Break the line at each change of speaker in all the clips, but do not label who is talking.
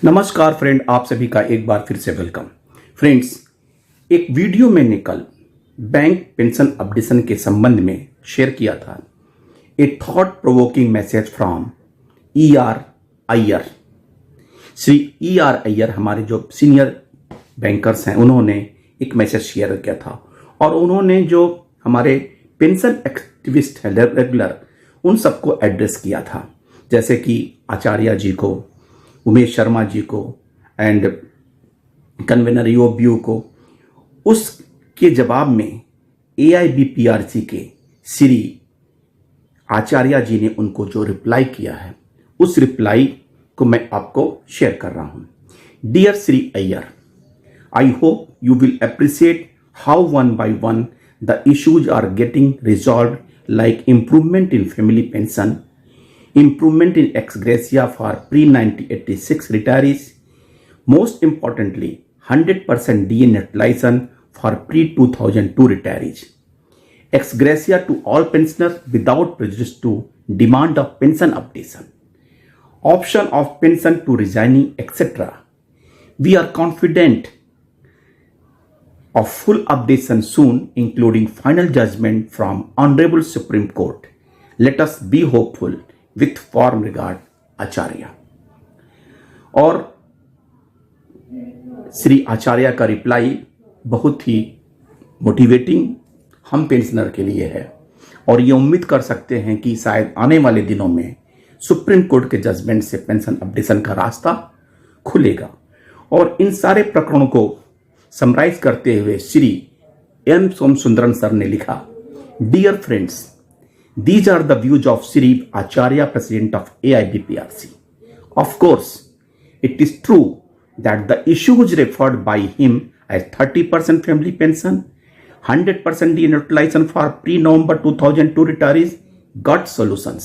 नमस्कार फ्रेंड, आप सभी का एक बार फिर से वेलकम। फ्रेंड्स, एक वीडियो मैंने कल बैंक पेंशन अपडेशन के संबंध में शेयर किया था। ए thought provoking message from E.R. Iyer. Shri E.R. Iyer हमारे जो सीनियर बैंकर्स हैं, उन्होंने एक मैसेज शेयर किया था और उन्होंने जो हमारे पेंशन एक्टिविस्ट हैं रेगुलर, उन सबको एड्रेस किया था, जैसे कि आचार्य जी को, उमेश शर्मा जी को एंड कन्वेनर ईओबीयू को। उसके जवाब में AIBPRC के श्री आचार्य जी ने उनको जो रिप्लाई किया है, उस रिप्लाई को मैं आपको शेयर कर रहा हूं। Dear Shri Iyer, I hope you will appreciate how one by one the issues are getting resolved, like improvement in family pension, improvement in ex gratia for pre-1986 retirees, most importantly 100% DA utilization for pre-2002 retirees, ex gratia to all pensioners without prejudice to demand of pension updation, option of pension to resigning, etc. We are confident of full updation soon, including final judgment from Honorable Supreme Court. Let us be hopeful. With warm regard, आचार्य। और श्री आचार्य का reply बहुत ही motivating हम pensioner के लिए है और ये उम्मीद कर सकते हैं कि शायद आने वाले दिनों में सुप्रीम कोर्ट के जजमेंट से पेंशन अपडेशन का रास्ता खुलेगा। और इन सारे प्रकरणों को समराइज करते हुए श्री M. सोमसुंदरन सर ने लिखा, dear friends, these are the views of Sri Acharya, President of AIBPRC. Of course, it is true that the issues referred by him as 30% family pension, 100% utilization for pre-November 2002 retirees got solutions.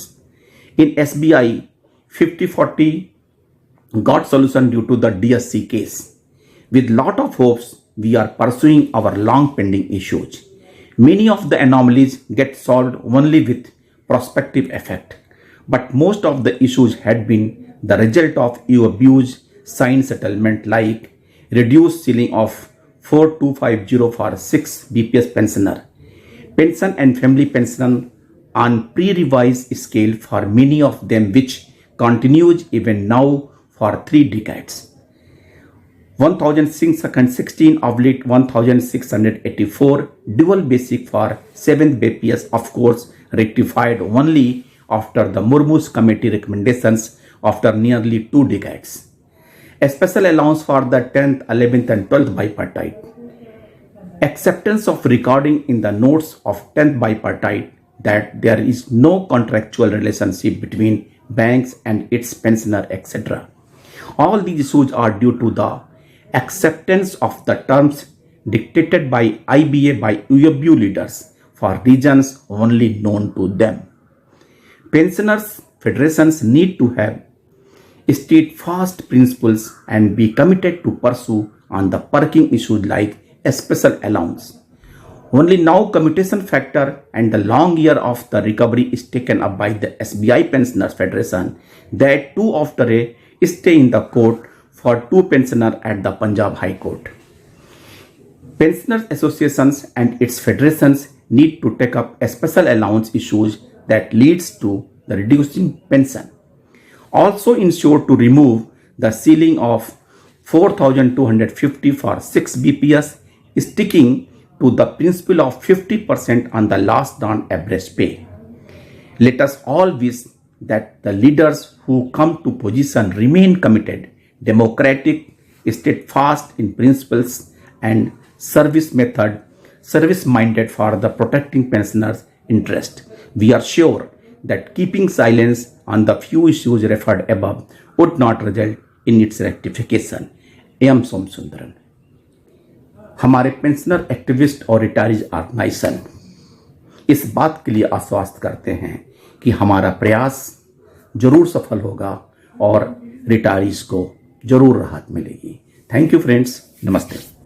In SBI 50/40 got solution due to the DSC case. With lot of hopes, we are pursuing our long pending issues. Many of the anomalies get solved only with prospective effect, but most of the issues had been the result of abuse signed settlement, like reduced ceiling of 4250 for 6 BPS pensioner, pension and family pension on pre-revised scale for many of them, which continues even now for 3 decades. 1616/1684 dual basic for 7th BPS, of course, rectified only after the Murmu's committee recommendations after nearly 2 decades. A special allowance for the 10th, 11th and 12th bipartite. Acceptance of recording in the notes of 10th bipartite that there is no contractual relationship between banks and its pensioner, etc. All these issues are due to the acceptance of the terms dictated by IBA by UABU leaders for reasons only known to them. Pensioners federations need to have steadfast principles and be committed to pursue on the parking issues like a special allowance. Only now commutation factor and the long year of the recovery is taken up by the SBI Pensioners Federation, that too after a stay in the court for 2 pensioners at the Punjab High Court. Pensioners associations and its federations need to take up a special allowance issues that leads to the reducing pension. Also ensure to remove the ceiling of 4250 for 6 BPS, sticking to the principle of 50% on the last known average pay. Let us all wish that the leaders who come to position remain committed, democratic, steadfast in principles and service minded for the protecting pensioners' interest. We are sure that keeping silence on the few issues referred above would not result in its rectification. M. सोमसुंदरन। हमारे pensioner activist और retirees organisation इस बात के लिए आश्वस्त करते हैं कि हमारा प्रयास जरूर सफल होगा और रिटायरीज को जरूर राहत मिलेगी। थैंक यू फ्रेंड्स, नमस्ते।